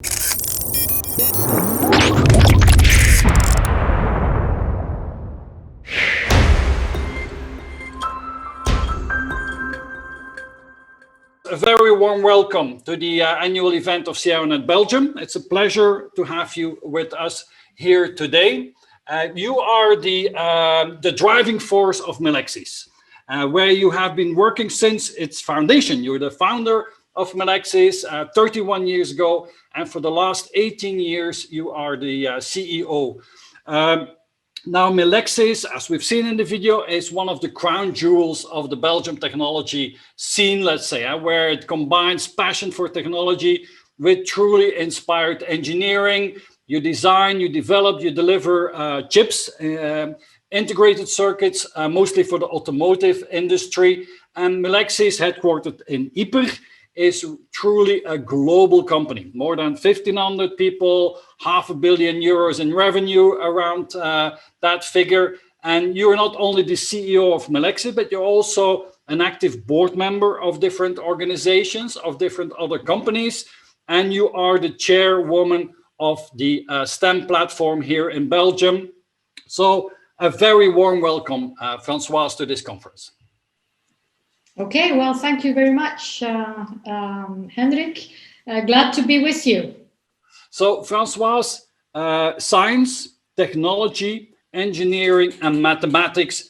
A very warm welcome to the annual event of CIONET Belgium. It's a pleasure to have you with us here today. You are the driving force of Melexis, where you have been working since its foundation. You're the founder of Melexis 31 years ago, and for the last 18 years, you are the CEO. Now, Melexis, as we've seen in the video, is one of the crown jewels of the Belgium technology scene, let's say, where it combines passion for technology with truly inspired engineering. You design, you develop, you deliver chips, integrated circuits, mostly for the automotive industry. And Melexis, headquartered in Ypres, is truly a global company. More than 1,500 people, €500 million in revenue around that figure. And you're not only the CEO of Melexis, but you're also an active board member of different organizations, of different other companies. And you are the chairwoman of the STEM platform here in Belgium. So a very warm welcome, Françoise, to this conference. Okay, well, thank you very much, Hendrik. Glad to be with you. So, Françoise, science, technology, engineering, and mathematics,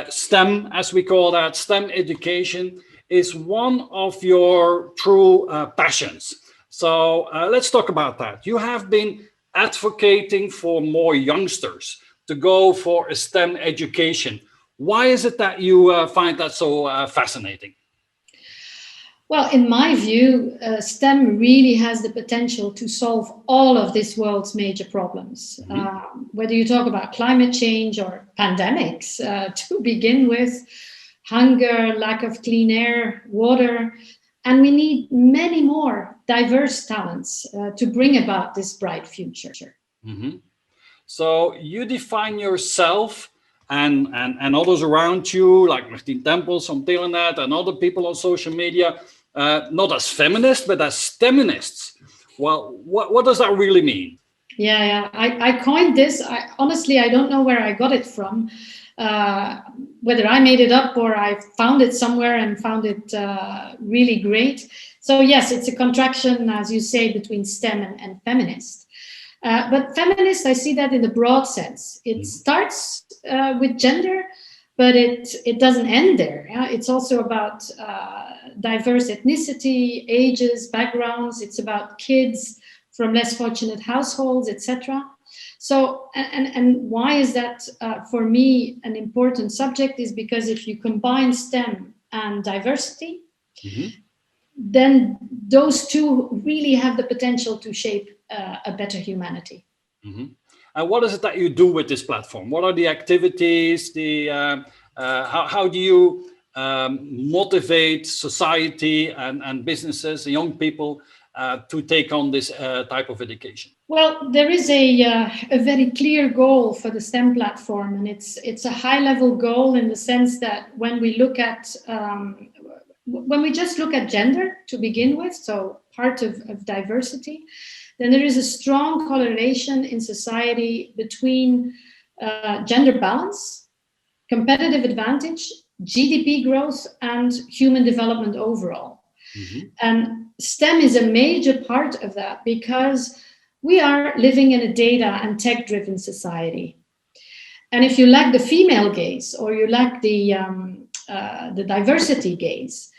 STEM, as we call that, STEM education, is one of your true passions. So let's talk about that. You have been advocating for more youngsters to go for a STEM education. Why is it that you find that so fascinating? Well, in my view, STEM really has the potential to solve all of this world's major problems. Whether you talk about climate change or pandemics, to begin with, hunger, lack of clean air, water, and we need many more diverse talents to bring about this bright future. So you define yourself and others around you, like Martien Tempels from Telenet and other people on social media, not as feminists, but as STEMinists. Well, what does that really mean? Yeah, I coined this. Honestly, I don't know where I got it from, whether I made it up or I found it somewhere and found it really great. So yes, it's a contraction, as you say, between STEM and feminist. But feminist, I see that in the broad sense. It starts with gender, but it doesn't end there. Yeah? It's also about diverse ethnicity, ages, backgrounds. It's about kids from less fortunate households, etc. So, and why is that for me an important subject is because if you combine STEM and diversity, then those two really have the potential to shape a better humanity. And what is it that you do with this platform? What are the activities? How do you motivate society and businesses, young people, to take on this type of education? Well, there is a very clear goal for the STEM platform, and it's a high-level goal in the sense that when we look at when we just look at gender to begin with, so part of diversity, then there is a strong correlation in society between gender balance, competitive advantage, GDP growth, and human development overall. And STEM is a major part of that because we are living in a data and tech-driven society. And if you lack the female gaze or you lack the diversity gaze,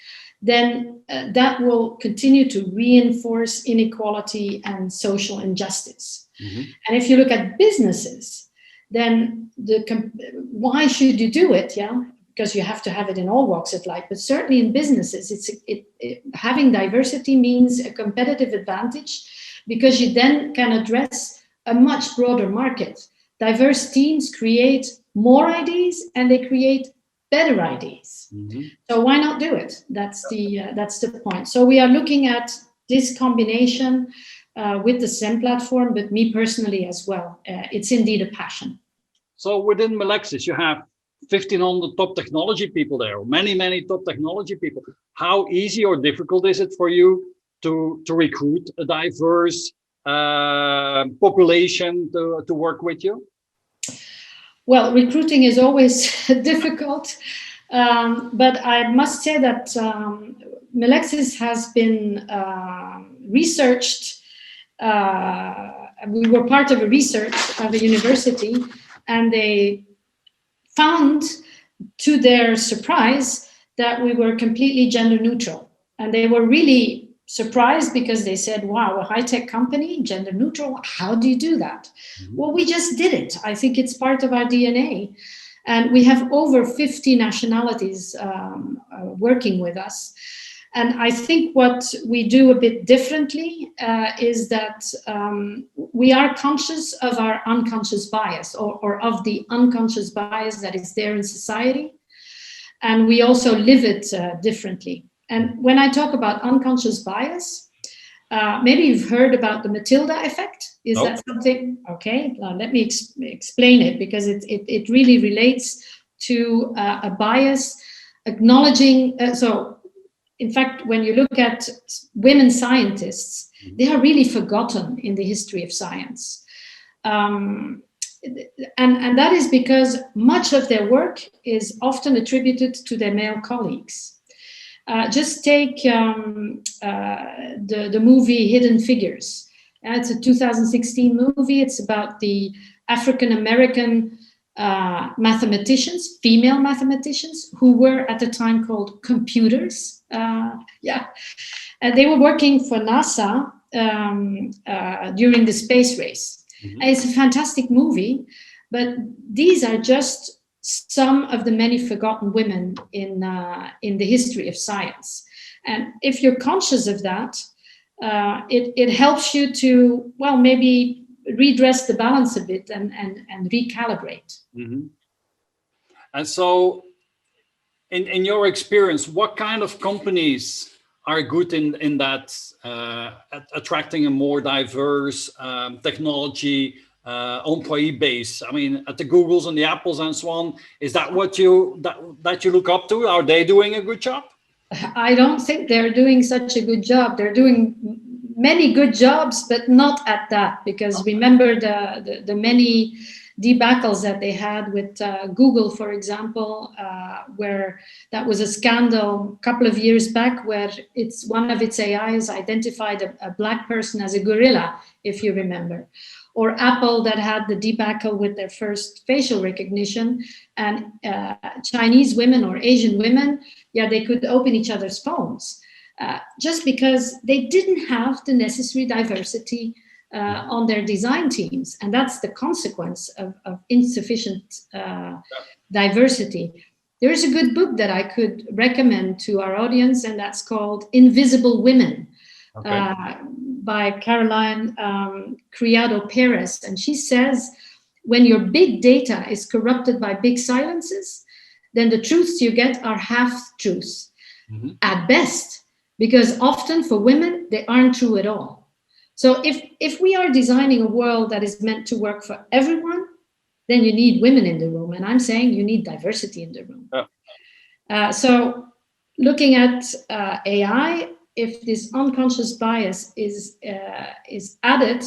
then that will continue to reinforce inequality and social injustice. And if you look at businesses, then why should you do it? Yeah, because you have to have it in all walks of life, but certainly in businesses, having diversity means a competitive advantage because you then can address a much broader market. Diverse teams create more ideas and they create better ideas. So why not do it? That's the point. So we are looking at this combination with the STEM platform, but me personally as well. It's indeed a passion. So within Melexis, you have 1,500 top technology people there, many top technology people. How easy or difficult is it for you to recruit a diverse population to work with you? Well, recruiting is always difficult, but I must say that Melexis has been researched. We were part of a research at the university, and they found, to their surprise, that we were completely gender neutral. And they were really surprised because they said, wow, a high-tech company, gender neutral, how do you do that? Mm-hmm. Well, we just did it. I think it's part of our DNA. And we have over 50 nationalities working with us. And I think what we do a bit differently is that we are conscious of our unconscious bias, or of the unconscious bias that is there in society. And we also live it differently. And when I talk about unconscious bias, maybe you've heard about the Matilda effect. Is Nope. that something? Okay, let me explain it, because it really relates to a bias acknowledging. In fact, when you look at women scientists, they are really forgotten in the history of science. And that is because much of their work is often attributed to their male colleagues. Just take the movie Hidden Figures. It's a 2016 movie. It's about the African-American mathematicians, female mathematicians, who were at the time called computers. And they were working for NASA during the space race. Mm-hmm. And it's a fantastic movie, but these are just some of the many forgotten women in the history of science. And if you're conscious of that, it helps you to, well, maybe redress the balance a bit and recalibrate. Mm-hmm. And so, in your experience, what kind of companies are good in that attracting a more diverse technology employee base? I mean, at the Googles and the Apples and so on, is that what you look up to? Are they doing a good job? I don't think they're doing such a good job. They're doing many good jobs, but not at that, because remember the many debacles that they had with Google, for example, where that was a scandal a couple of years back, where one of its AIs identified a black person as a gorilla, if you remember. Or Apple, that had the debacle with their first facial recognition, and Chinese women or Asian women, they could open each other's phones just because they didn't have the necessary diversity on their design teams. And that's the consequence of insufficient diversity. There is a good book that I could recommend to our audience, and that's called Invisible Women. Okay. By Caroline Criado Perez. And she says, when your big data is corrupted by big silences, then the truths you get are half-truths, mm-hmm. at best, because often for women, they aren't true at all. So if we are designing a world that is meant to work for everyone, then you need women in the room. And I'm saying you need diversity in the room. Oh. So looking at AI, if this unconscious bias is added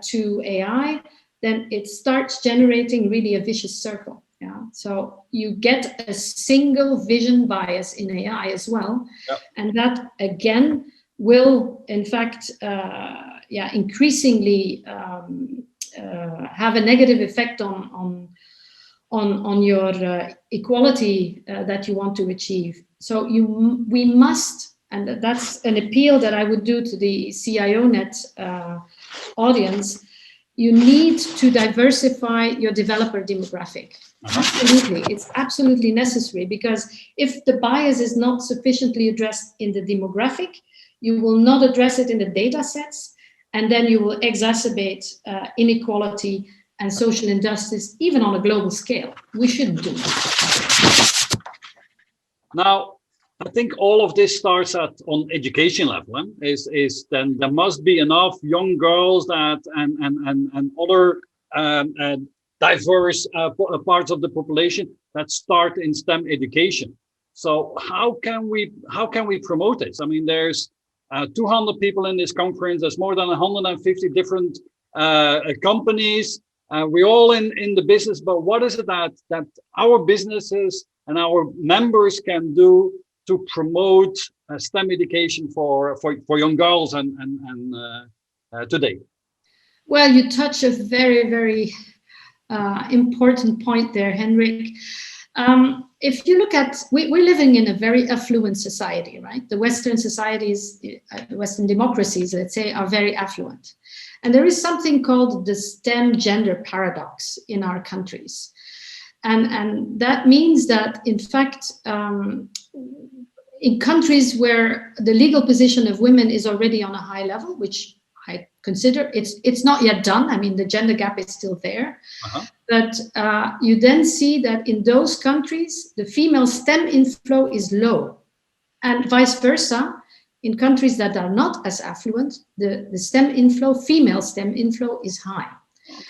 to AI, then it starts generating really a vicious circle. Yeah. So you get a single vision bias in AI as well. Yep. And that, again, will, in fact, increasingly have a negative effect on your equality that you want to achieve. So we must, and that's an appeal that I would do to the CIONET audience, you need to diversify your developer demographic. Uh-huh. Absolutely, it's absolutely necessary, because if the bias is not sufficiently addressed in the demographic, you will not address it in the data sets, and then you will exacerbate inequality and social injustice, even on a global scale. We shouldn't do that. Now, I think all of this starts on education level. Is then there must be enough young girls that and other diverse parts of the population that start in STEM education. So how can we promote this? I mean, there's 200 people in this conference. There's more than 150 different companies. We're all in the business, but what is it that our businesses and our members can do to promote STEM education for young girls and today? Well, you touch a very, very important point there, Henrik. If you look at, we're living in a very affluent society, right? The Western societies, the Western democracies, let's say, are very affluent. And there is something called the STEM gender paradox in our countries. And that means that, in fact, in countries where the legal position of women is already on a high level, which I consider it's not yet done. I mean, the gender gap is still there. But you then see that in those countries, the female STEM inflow is low. And vice versa, in countries that are not as affluent, the STEM inflow, female STEM inflow is high.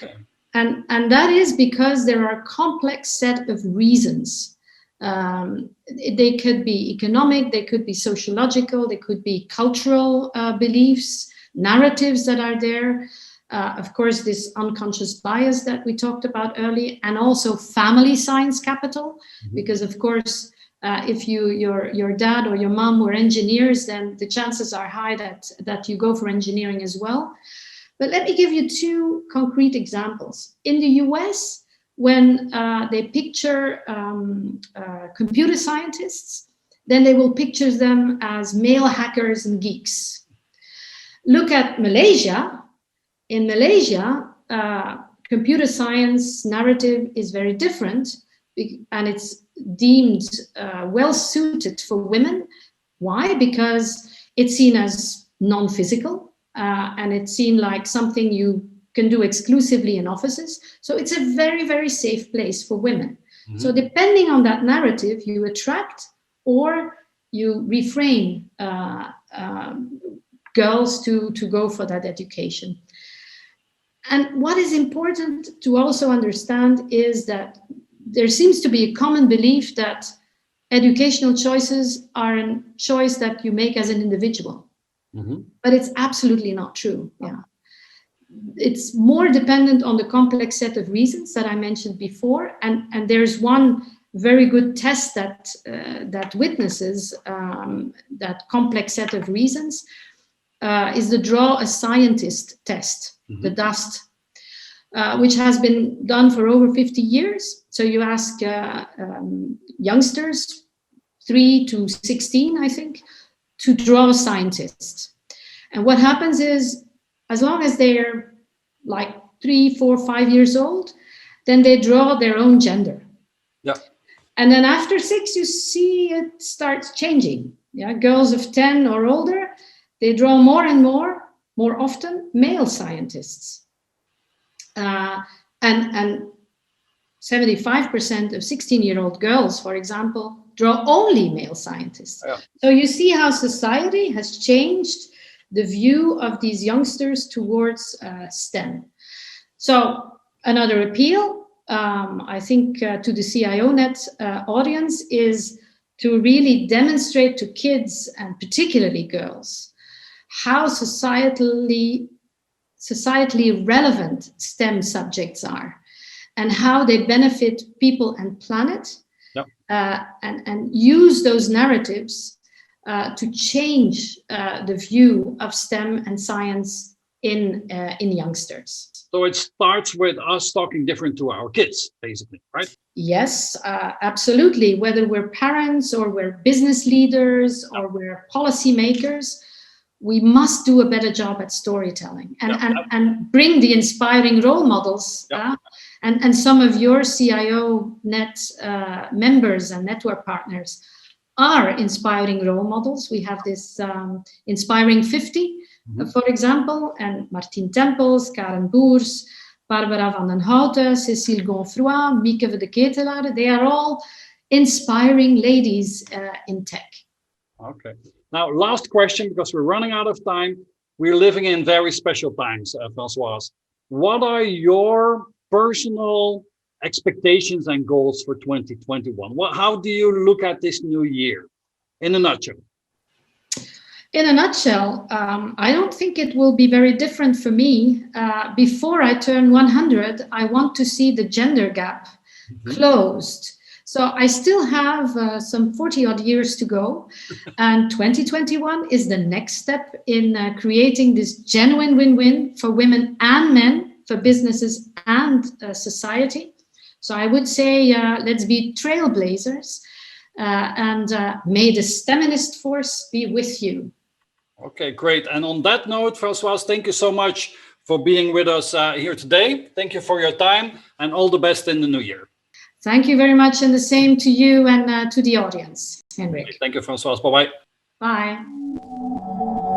Okay. And that is because there are a complex set of reasons. They could be economic, they could be sociological, they could be cultural beliefs, narratives that are there. Of course, this unconscious bias that we talked about earlier, and also family science capital, because of course, if your dad or your mom were engineers, then the chances are high that you go for engineering as well. But let me give you two concrete examples. In the US, when they picture computer scientists, then they will picture them as male hackers and geeks. Look at Malaysia. In Malaysia, computer science narrative is very different, and it's deemed well suited for women. Why? Because it's seen as non-physical, and it's seen like something you can do exclusively in offices. So it's a very, very safe place for women. So depending on that narrative, you attract or you refrain girls to go for that education. And what is important to also understand is that there seems to be a common belief that educational choices are a choice that you make as an individual. But it's absolutely not true. Yeah. It's more dependent on the complex set of reasons that I mentioned before. And there's one very good test that witnesses that complex set of reasons is the Draw a Scientist test, the DAST, which has been done for over 50 years. So you ask youngsters, 3 to 16, I think, to draw a scientist. And what happens is, as long as they're like 3, 4, 5 years old, then they draw their own gender. Yeah. And then after 6, you see it starts changing. Yeah, girls of 10 or older, they draw more and more often, male scientists. And 75% of 16-year-old girls, for example, draw only male scientists. Yeah. So you see how society has changed the view of these youngsters towards STEM. So another appeal, I think, to the CIONET audience is to really demonstrate to kids, and particularly girls, how societally relevant STEM subjects are and how they benefit people and planet. Yep. And use those narratives to change the view of STEM and science in youngsters. So it starts with us talking different to our kids, basically, right? Yes, absolutely. Whether we're parents or we're business leaders or we're policymakers, we must do a better job at storytelling and bring the inspiring role models. And some of your CIONET members and network partners are inspiring role models. We have this Inspiring 50, for example, and Martien Tempels, Karen Boers, Barbara van den Houten, Cécile Gonfroy, Mieke de Ketelaar. They are all inspiring ladies in tech. Okay. Now, last question, because we're running out of time. We're living in very special times, Françoise. What are your personal expectations and goals for 2021? How do you look at this new year in a nutshell? In a nutshell, I don't think it will be very different for me. Before I turn 100, I want to see the gender gap closed. So I still have some 40 odd years to go. And 2021 is the next step in creating this genuine win-win for women and men, for businesses and society. So I would say, let's be trailblazers and may the feminist force be with you. Okay, great. And on that note, Françoise, thank you so much for being with us here today. Thank you for your time and all the best in the new year. Thank you very much, and the same to you and to the audience, Henrik. Thank you, Françoise. Bye-bye. Bye.